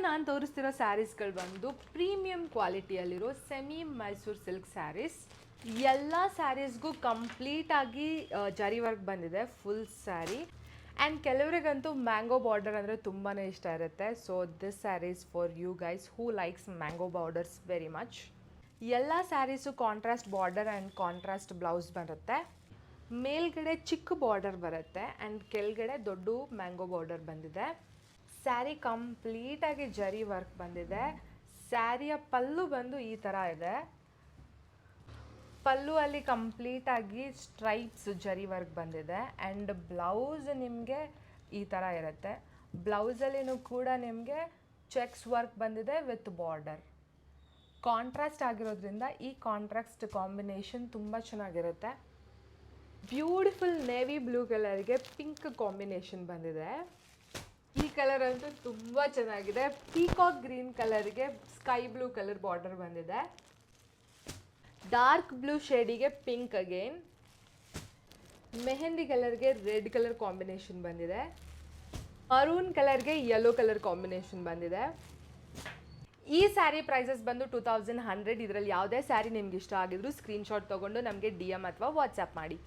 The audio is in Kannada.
ನಾನು ತೋರಿಸ್ತಿರೋ ಸ್ಯಾರೀಸ್ಗಳು ಬಂದು ಪ್ರೀಮಿಯಂ ಕ್ವಾಲಿಟಿಯಲ್ಲಿರೋ ಸೆಮಿ ಮೈಸೂರು ಸಿಲ್ಕ್ ಸ್ಯಾರೀಸ್. ಎಲ್ಲ ಸ್ಯಾರೀಸ್ಗೂ ಕಂಪ್ಲೀಟಾಗಿ ಜರಿ ವರ್ಕ್ ಬಂದಿದೆ, ಫುಲ್ ಸ್ಯಾರಿ. ಆ್ಯಂಡ್ ಕೆಲವರಿಗಂತೂ ಮ್ಯಾಂಗೋ ಬಾರ್ಡರ್ ಅಂದರೆ ತುಂಬಾ ಇಷ್ಟ ಇರುತ್ತೆ. So this saris for you guys who likes mango borders very much. ಎಲ್ಲ saris contrast border and contrast blouse ಬರುತ್ತೆ. ಮೇಲ್ಗಡೆ ಚಿಕ್ಕ ಬಾರ್ಡರ್ ಬರುತ್ತೆ ಆ್ಯಂಡ್ ಕೆಳಗಡೆ ದೊಡ್ಡ ಮ್ಯಾಂಗೋ ಬಾರ್ಡರ್ ಬಂದಿದೆ. ಸ್ಯಾರಿ ಕಂಪ್ಲೀಟಾಗಿ ಜರಿ ವರ್ಕ್ ಬಂದಿದೆ. ಸ್ಯಾರಿಯ ಪಲ್ಲು ಬಂದು ಈ ಥರ ಇದೆ. ಪಲ್ಲು ಅಲ್ಲಿ ಕಂಪ್ಲೀಟಾಗಿ ಸ್ಟ್ರೈಪ್ಸ್ ಜರಿ ವರ್ಕ್ ಬಂದಿದೆ ಆ್ಯಂಡ್ ಬ್ಲೌಸ್ ನಿಮಗೆ ಈ ಥರ ಇರುತ್ತೆ. ಬ್ಲೌಸಲ್ಲಿನೂ ಕೂಡ ನಿಮಗೆ ಚೆಕ್ಸ್ ವರ್ಕ್ ಬಂದಿದೆ ವಿತ್ ಬಾರ್ಡರ್. ಕಾಂಟ್ರಾಸ್ಟ್ ಆಗಿರೋದ್ರಿಂದ ಈ ಕಾಂಟ್ರಾಸ್ಟ್ ಕಾಂಬಿನೇಷನ್ ತುಂಬ ಚೆನ್ನಾಗಿರುತ್ತೆ. ಬ್ಯೂಟಿಫುಲ್ ನೇವಿ ಬ್ಲೂ ಕಲರ್ಗೆ ಪಿಂಕ್ ಕಾಂಬಿನೇಷನ್ ಬಂದಿದೆ. ಈ ಕಲರ್ ಅಂತೂ ತುಂಬ ಚೆನ್ನಾಗಿದೆ. ಪೀಕಾಕ್ ಗ್ರೀನ್ ಕಲರ್ಗೆ ಸ್ಕೈ ಬ್ಲೂ ಕಲರ್ ಬಾರ್ಡರ್ ಬಂದಿದೆ. ಡಾರ್ಕ್ ಬ್ಲೂ ಶೇಡಿಗೆ ಪಿಂಕ್ ಅಗೇನ್. ಮೆಹಂದಿ ಕಲರ್ಗೆ ರೆಡ್ ಕಲರ್ ಕಾಂಬಿನೇಷನ್ ಬಂದಿದೆ. ಮರೂನ್ ಕಲರ್ಗೆ ಯೆಲ್ಲೋ ಕಲರ್ ಕಾಂಬಿನೇಷನ್ ಬಂದಿದೆ. ಈ ಸ್ಯಾರಿ ಪ್ರೈಸಸ್ ಬಂದು 2100. ಇದರಲ್ಲಿ ಯಾವುದೇ ಸ್ಯಾರಿ ನಿಮ್ಗೆ ಇಷ್ಟ ಆಗಿದ್ರು ಸ್ಕ್ರೀನ್ಶಾಟ್ ತೊಗೊಂಡು ನಮಗೆ DM ಅಥವಾ ವಾಟ್ಸಪ್ ಮಾಡಿ.